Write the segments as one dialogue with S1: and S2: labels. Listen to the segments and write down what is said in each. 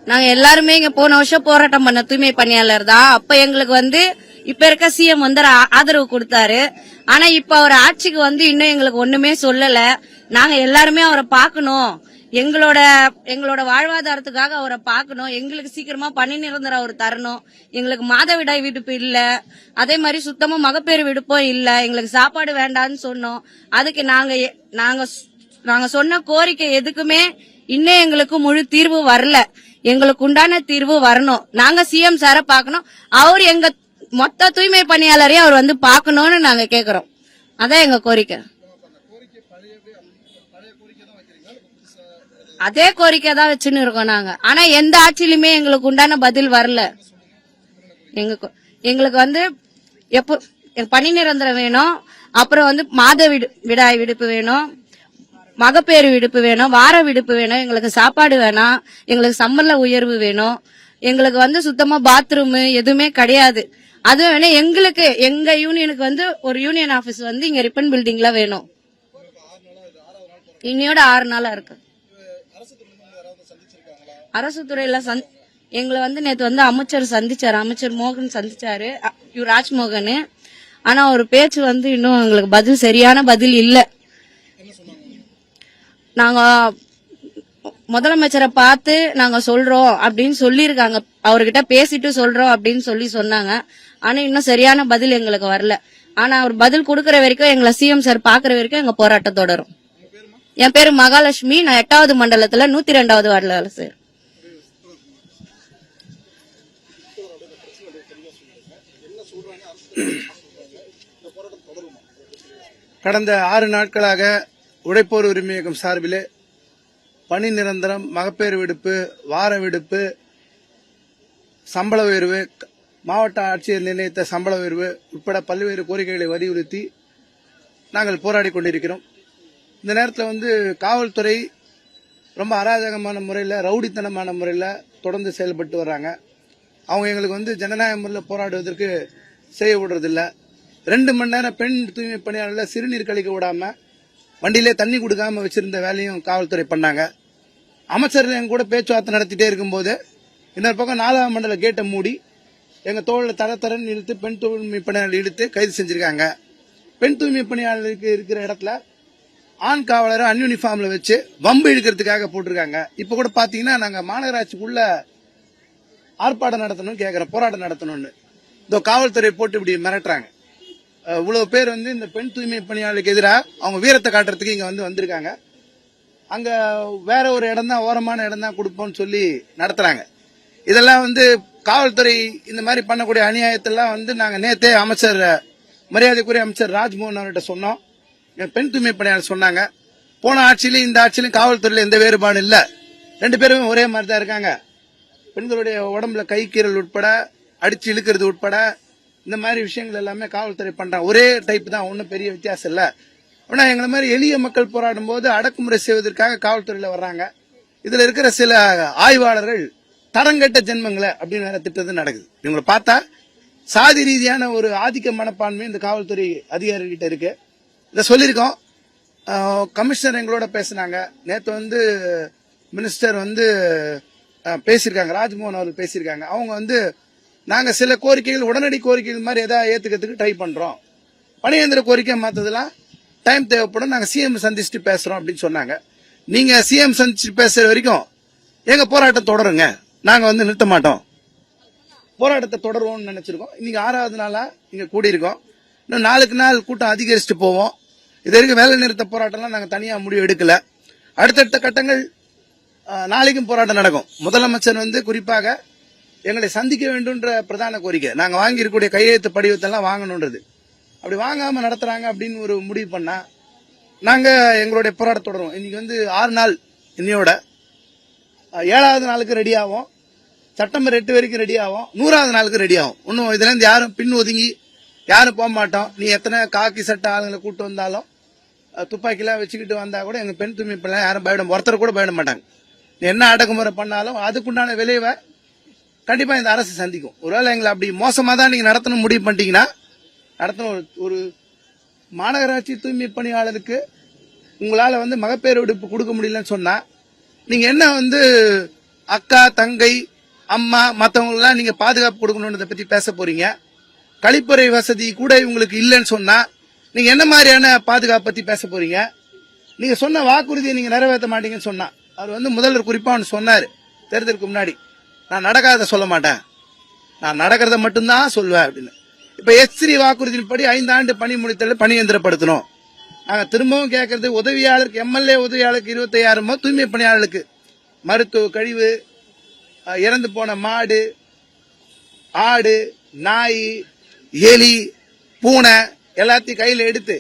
S1: நாங்க எல்லாருமே இங்க போன வருஷம் போராட்டம் பண்ண தூய்மை பணியாளர் தான். அப்ப எங்களுக்கு இப்ப இருக்க சிஎம் ஆதரவு கொடுத்தாரு. ஆனா இப்ப அவர் ஆட்சிக்கு இன்னும் எங்களுக்கு ஒண்ணுமே சொல்லல. நாங்க எல்லாருமே அவரை பாக்கணும், எங்களோட வாழ்வாதாரத்துக்காக அவரை பாக்கணும், எங்களுக்கு சீக்கிரமா பணி நிரந்தரம் அவர் தரணும். எங்களுக்கு மாதவிடாய் விடுப்பு இல்ல, அதே மாதிரி சுத்தமா மகப்பேறு விடுப்பும் இல்ல, எங்களுக்கு சாப்பாடு வேண்டாம்னு சொன்னோம். அதுக்கு நாங்க சொன்ன கோரிக்கை எதுக்குமே இன்னும் எங்களுக்கு முழு தீர்வு வரல. எங்களுக்கு உண்டான தீர்வு வரணும். நாங்க சிஎம் சார பாக்கணும், அவர் எங்க மொத்த தூய்மை பணியாளரையும் அவர் பாக்கணும்னு நாங்க கேக்குறோம். அதான் எங்க கோரிக்கை. அதே கோரிக்கை தான் வச்சுன்னு இருக்கோம் நாங்க. ஆனா எந்த ஆட்சியிலுமே எங்களுக்கு உண்டான பதில் வரல. எங்களுக்கு எப்போ பணி நிரந்தரம் வேணும், அப்புறம் மாதவிடாய் விடுப்பு வேணும், மகப்பேறு விடுப்பு வேணும், வார விடுப்பு வேணும், எங்களுக்கு சாப்பாடு வேணாம், எங்களுக்கு சம்பள உயர்வு வேணும், எங்களுக்கு சுத்தமா பாத்ரூம் எதுவுமே கிடையாது. அதுவும் வேணும் எங்களுக்கு. எங்க யூனியனுக்கு ஒரு யூனியன் ஆபீஸ் இங்க ரிப்பன் பில்டிங்ல வேணும். இன்னையோட 6 நாளா இருக்கு. அரசு துறையில எங்களை நேத்து அமைச்சர் சந்திச்சாரு, அமைச்சர் மோகன் சந்திச்சாரு, ராஜ்மோகன். ஆனா ஒரு பேச்சு இன்னும் எங்களுக்கு சரியான பதில் இல்ல. நாங்க முதலமைச்சரை பார்த்து நாங்க சொல்றோம் அப்படின்னு சொல்லிருக்காங்க, அவர்கிட்ட பேசிட்டு சொல்றோம் அப்படின்னு சொன்னாங்க. ஆனா இன்னும் சரியான பதில் எங்களுக்கு வரல. ஆனா அவர் பதில் கொடுக்கற வரைக்கும், எங்களை சிஎம் சார் பாக்குற வரைக்கும் எங்க போராட்டம் தொடரும். என் பேரு மகாலட்சுமி, நான் 8வது மண்டலத்துல 102வது வார்டுல வேலை செய்யறேன்.
S2: கடந்த 6 நாட்களாக உழைப்போர் உரிமை இயக்கம் சார்பிலே பணி நிரந்தரம், மகப்பேறு விடுப்பு, வார விடுப்பு, சம்பள உயர்வு, மாவட்ட ஆட்சியர் நிர்ணயித்த சம்பள உயர்வு உட்பட பல்வேறு கோரிக்கைகளை வலியுறுத்தி நாங்கள் போராடி கொண்டிருக்கிறோம். இந்த நேரத்தில் காவல்துறை ரொம்ப அராஜகமான முறையில், ரவுடித்தனமான முறையில் தொடர்ந்து செயல்பட்டு வர்றாங்க. அவங்க எங்களுக்கு ஜனநாயக முறையில் போராடுவதற்கு செய்ய விடுறதில்லை. 2 மணி நேரம் பெண் தூய்மை பணியாளர்கள் சிறுநீர் கழிக்க விடாம வண்டியிலே தண்ணி கொடுக்காம வச்சிருந்த வேலையும் காவல்துறை பண்ணாங்க. அமைச்சர் எங்க கூட பேச்சுவார்த்தை நடத்திட்டே இருக்கும்போது இன்னொரு பக்கம் 4ஆம் மண்டல கேட்டை மூடி எங்க தோழ தரன்னு இழுத்து பெண் தூய்மை பணியாளர்கள் இழுத்து கைது செஞ்சிருக்காங்க. பெண் தூய்மை பணியாளருக்கு இருக்கிற இடத்துல ஆண் காவலரை அன்யூனிஃபார்ம்ல வச்சு வம்பு இழுக்கிறதுக்காக போட்டிருக்காங்க. இப்ப கூட பாத்தீங்கன்னா நாங்க மாநகராட்சிக்குள்ள ஆர்ப்பாட்டம் நடத்தணும் கேட்கிறோம், போராட்டம் நடத்தணும்னு இந்த காவல்துறை போட்டு இப்படி மிரட்டுறாங்க. இவ்வளவு பேர் இந்த பெண் தூய்மை பணியாளருக்கு எதிராக அவங்க வீரத்தை காட்டுறதுக்கு இங்க வந்திருக்காங்க. அங்க வேற ஒரு இடம் தான், ஓரமான இடம் தான் கொடுப்போம்னு சொல்லி நடத்துறாங்க. இதெல்லாம் காவல்துறை இந்த மாதிரி பண்ணக்கூடிய அநியாயத்தெல்லாம் நாங்க நேத்தே அமைச்சர், மரியாதைக்குரிய அமைச்சர் ராஜ்மோகன் அவர்கிட்ட சொன்னோம். பெண் தூய்மை பணியாளர் சொன்னாங்க, போன ஆட்சியிலும் இந்த ஆட்சியிலும் காவல்துறையில எந்த வேறுபாடும் இல்ல, 2 பேருமே ஒரே மாதிரி தான் இருக்காங்க. பெண்களுடைய உடம்புல கை கீறல் உட்பட, அடிச்சு இழுக்கிறது உட்பட இந்த மாதிரி விஷயங்கள் எல்லாமே காவல்துறை பண்றாங்க. ஒரே டைப் தான், ஒன்னும் பெரிய வித்தியாசம் இல்ல. ஆனா எங்களை மாதிரி எளிய மக்கள் போராடும் போது அடக்குமுறை செய்வதற்காக காவல்துறையில வர்றாங்க. இதுல இருக்கிற சில ஆய்வாளர்கள் தரங்கட்ட ஜென்மங்களை அப்படின்னு வேற திட்டது நடக்குது. இவங்களை பார்த்தா சாதி ரீதியான ஒரு ஆதிக்க மனப்பான்மை இந்த காவல்துறை அதிகாரிகிட்ட இருக்கு. இதை சொல்லியிருக்கோம். கமிஷனர் எங்களோட பேசினாங்க. நேற்று மினிஸ்டர் பேசியிருக்காங்க, ராஜ்மோகன் அவர்கள் பேசியிருக்காங்க. அவங்க நாங்க சில கோரிக்கைகள், உடனடி கோரிக்கைகள் மாதிரி ஏதாவது ஏத்துக்கிறதுக்கு ட்ரை பண்றோம், பணியந்திர கோரிக்கை மாத்ததெல்லாம் டைம் தேவைப்படும், நாங்க சிஎம் சந்திச்சுட்டு பேசுறோம் அப்படின்னு சொன்னாங்க. நீங்க சிஎம் சந்திச்சு பேசுற வரைக்கும் எங்க போராட்டம் தொடருங்க, நாங்க நிறுத்த மாட்டோம், போராட்டத்தை தொடருவோம்னு நினைச்சிருக்கோம். இன்னைக்கு 6வது நாளா இங்க கூடியிருக்கோம். இன்னும் நாளுக்கு நாள் கூட்டம் அதிகரிச்சுட்டு போவோம். இது வரைக்கும் வேலை நிறுத்த போராட்டம்லாம் நாங்க தனியா முடிவு எடுக்கல. அடுத்தடுத்த கட்டங்கள் நாளைக்கும் போராட்டம் நடக்கும். முதலமைச்சர் குறிப்பாக எங்களை சந்திக்க வேண்டும்ன்ற பிரதான கோரிக்கை, நாங்க வாங்கி இருக்கக்கூடிய கையெழுத்து படிவத்தெல்லாம் வாங்கணும்ன்றது. அப்படி வாங்காம நடத்துறாங்க அப்படின்னு ஒரு முடிவு பண்ணா நாங்க எங்களுடைய போராட்டம் தொடரும். இன்னைக்கு 6 நாள், இன்னையோட 7வது நாளுக்கு ரெடி ஆகும், செப்டம்பர் 8 வரைக்கும் ரெடி ஆகும், 100வது நாளுக்கு ரெடி ஆகும். இன்னும் இதுல இருந்து யாரும் பின் ஒதுங்கி யாரும் போக மாட்டோம். நீ எத்தனை காக்கி சட்ட ஆளுங்களை கூட்டு வந்தாலும், துப்பாக்கிலாம் வச்சுக்கிட்டு வந்தா கூட எங்க பெண் தூய்மை பண்ண யாரும் பயப்பட, ஒருத்தர் கூட பயப்பட மாட்டாங்க. நீ என்ன அடக்குமுறை பண்ணாலும் அதுக்குண்டான விளைவை கண்டிப்பா இந்த அரசு சந்திக்கும். ஒருவேளை எங்களை அப்படி மோசமா தான் நீங்க நடத்தணும் முடிவு பண்ணிட்டீங்கன்னா நடத்தணும். ஒரு மாநகராட்சி தூய்மை பணியாளருக்கு உங்களால மகப்பேறு விடுப்பு கொடுக்க முடியலன்னு சொன்னா நீங்க என்ன அக்கா, தங்கை, அம்மா, மத்தவங்க எல்லாம் நீங்க பாதுகாப்பு கொடுக்கணும்ன்றத பத்தி பேச போறீங்க. கழிப்பறை வசதி கூட இவங்களுக்கு இல்லைன்னு சொன்னா நீங்க என்ன மாதிரியான பாதுகாப்பு பத்தி பேச போறீங்க? நீங்க சொன்ன வாக்குறுதியை நீங்க நிறைவேற்ற மாட்டீங்கன்னு சொன்னா அவர் வந்து முதல்வர் குறிப்பா ஒன்று சொன்னாரு தேர்தலுக்கு முன்னாடி, நான் நடக்காத சொல்ல மாட்டேன், நான் நடக்கிறத மட்டும்தான் சொல்வேன் அப்படின்னு. இப்ப எஸ்திரி வாக்குறுதியின் படி 5 ஆண்டு பணி முடித்தல் பணியந்திரப்படுத்தணும். நாங்க திரும்பவும் கேட்கறது, உதவியாளருக்கு எம்எல்ஏ உதவியாளருக்கு 25,000 தூய்மை பணியாளர்களுக்கு மருத்துவ கழிவு, இறந்து போன மாடு, ஆடு, நாய், எலி, பூனை எல்லாத்தையும் கையில எடுத்து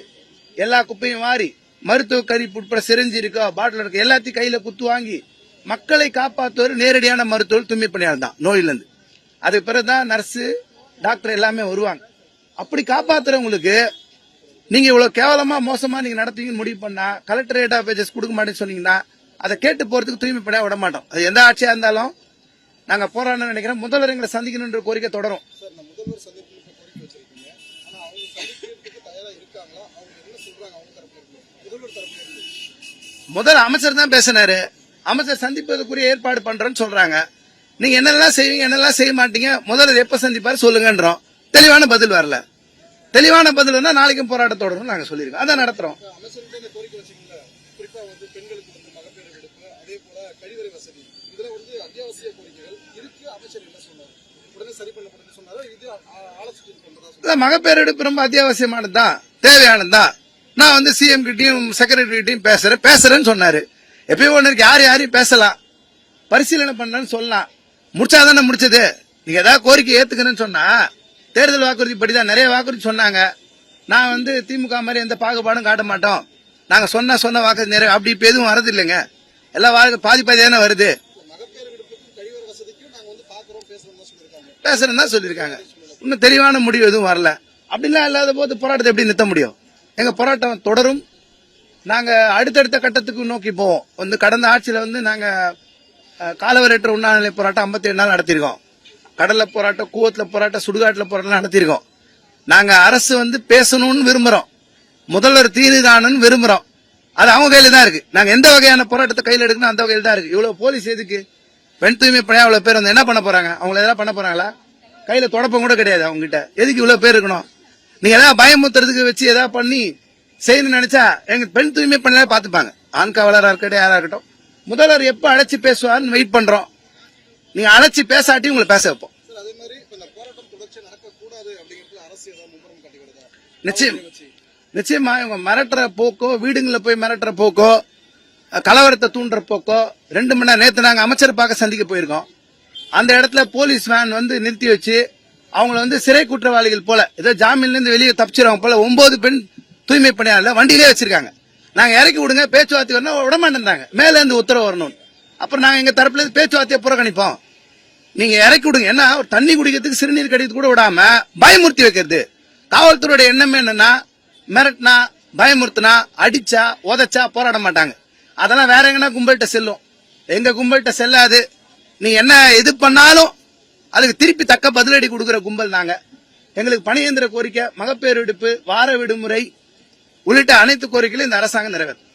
S2: எல்லா குப்பையும் வாரி மருத்துவ கழிவு உட்பட சிரிஞ்சு இருக்கோ பாட்டில் இருக்கு எல்லாத்தையும் கையில குத்து வாங்கி மக்களை காப்பாற்றுவது நேரடியான மருத்துவர் தூய்மை பணியாளர் தான் நோயிலிருந்து. அதுக்கு பிறகுதான் நர்ஸு, டாக்டர் எல்லாமே வருவாங்க. அப்படி காப்பாத்துறவங்களுக்கு நீங்க இவ்வளவு கேவலமா மோசமா நீங்க நடத்துவீங்கன்னு முடிவு பண்ணா கலெக்டரேட் ஆஃப் பேஜஸ் கொடுக்க மாட்டேன்னு சொன்னீங்கன்னா அதை கேட்டு போறதுக்கு தூய்மை பணியா விட மாட்டோம். அது எந்த ஆட்சியா இருந்தாலும் நாங்க போராடணும்னு நினைக்கிறோம். முதல்வர் எங்களை சந்திக்கணும்ன்ற கோரிக்கை தொடரும். முதல் அமைச்சர் தான் பேசினாரு. அமைச்சர் சந்திப்பதற்குரிய ஏற்பாடு பண்றேன்னு சொல்றாங்க. நீங்க என்னெல்லாம் செய்வீங்க, என்னெல்லாம் செய்ய மாட்டீங்க, முதல்வர் எப்ப சந்திப்பாரு சொல்லுங்கன்றோம். தெளிவான பதில் வரல. தெளிவான பதில் வந்தா நாளைக்கும் போராட்டம் தொடரும் நாங்க சொல்லிருக்கோம். அதான் நடத்துறோம். மகப்பேறு ரொம்ப அத்தியாவசியமானதுதான், தேவையானதுதான். நான் வந்து சிஎம் கிட்டையும் செக்ரட்டரி கிட்டையும் பேசுறேன்னு சொன்னாரு. எப்பயும் ஒண்ணு இருக்கு, யாரையும் பேசலாம், பரிசீலனை பண்ணலன்னு சொல்லலாம். முடிச்சாதானே முடிச்சது. நீங்க ஏதாவது கோரிக்கை ஏத்துக்கணும்னு சொன்னா தேர்தல் வாக்குறுதி படிதான் நிறைய வாக்குறுதி சொன்னாங்க. நான் வந்து திமுக மாதிரி எந்த பாகுபாடும் காட்ட மாட்டோம், நாங்க சொன்ன வாக்குறுதி நிறைய அப்படி இப்ப எதுவும் வரது இல்லைங்க. எல்லா பாதி தானே வருது. பேசுறேன்னு தான் சொல்லியிருக்காங்க. இன்னும் தெளிவான முடிவு எதுவும் வரல. அப்படிலாம் இல்லாத போது போராட்டத்தை எப்படி நிறுத்த முடியும்? எங்க போராட்டம் தொடரும். நாங்க அடுத்தடுத்த கட்டத்துக்கு நோக்கி போவோம். வந்து கடந்த ஆட்சியில வந்து நாங்க காலவரையற்ற உண்ணாநிலை போராட்டம் 57 நாள் நடத்திருக்கோம். கடல்ல போராட்டம், கூவத்துல போராட்டம், சுடுகாட்டுல போராட்டம் நடத்திருக்கோம். நாங்க அரசு வந்து பேசணும்னு விரும்புறோம், முதல்வர் தீர்வு காணணும்னு விரும்புறோம். அது அவங்க கையில தான் இருக்கு. நாங்க எந்த வகையான போராட்டத்தை கையில எடுக்கணும் அந்த வகையில தான் இருக்கு. இவ்வளவு போலீஸ் எதுக்கு? பெண் தூய்மை பணியா இவ்வளவு பேர் வந்து என்ன பண்ண போறாங்க? அவங்களை எதாவது பண்ண போறாங்களா? கையில தொடப்பம் கூட கிடையாது அவங்க கிட்ட. எதுக்கு இவ்வளவு பேர் இருக்கணும்? நீங்க ஏதாவது பயமுத்துறதுக்கு வச்சு ஏதாவது பண்ணி செய்யணும்னு நினைச்சா எங்க பெண் தூய்மை பணியாள பாத்துப்பாங்க. ஆண் காவலரா இருக்கட்டும், யாரா இருக்கட்டும். முதல்வர் எப்ப அழைச்சி பேசுவார்னு வெயிட் பண்றோம். நீங்க அழைச்சி பேசாட்டி உங்களை பேச வைப்போம். நிச்சயமா இவங்க மிரட்டுற போக்கோ, வீடுங்களில் போய் மிரட்டுற போக்கோ, கலவரத்தை தூண்டுற போக்கோ 2 மணி நேரம். நேற்று நாங்க அமைச்சர் பார்க்க சந்திக்க போயிருக்கோம். அந்த இடத்துல போலீஸ் வேன் வந்து நிறுத்தி வச்சு அவங்கள வந்து சிறை குற்றவாளிகள் போல, ஏதோ ஜாமீன்ல இருந்து வெளியே தப்பிச்சிருவாங்க போல 9 பெண் தூய்மை பணியாளர் வண்டியிலே வச்சிருக்காங்க. நாங்க இறக்கி விடுங்க, பேச்சுவார்த்தை வரணும், விட மாட்டேன்றாங்க. மேல இருந்து உத்தரவு வரணும். அப்புறம் நாங்க எங்க தரப்புல இருந்து பேச்சுவார்த்தையை புறக்கணிப்போம். நீங்க இறக்கி விடுங்க. ஏன்னா தண்ணி குடிக்கிறதுக்கு, சிறுநீர் கடிக்கிறது கூட விடாம பயமுறுத்தி வைக்கிறது. காவல்துறையோட எண்ணம் என்னன்னா, மிரட்டினா, பயமுறுத்தினா, அடிச்சா, உதச்சா போராட மாட்டாங்க. அதெல்லாம் வேற எங்கன்னா கும்பல்கிட்ட செல்லும். எங்க கும்பல்கிட்ட செல்லாது. நீ என்ன எது பண்ணாலும் அதுக்கு திருப்பி தக்க பதிலடி கொடுக்கிற கும்பல் நாங்க. எங்களுக்கு பணியந்திர கோரிக்கை, மகப்பேறு விடுப்பு, வார விடுமுறை உள்ளிட்ட அனைத்து கோரிக்கைகளும் இந்த அரசாங்கம் நிறைவேற்றும்.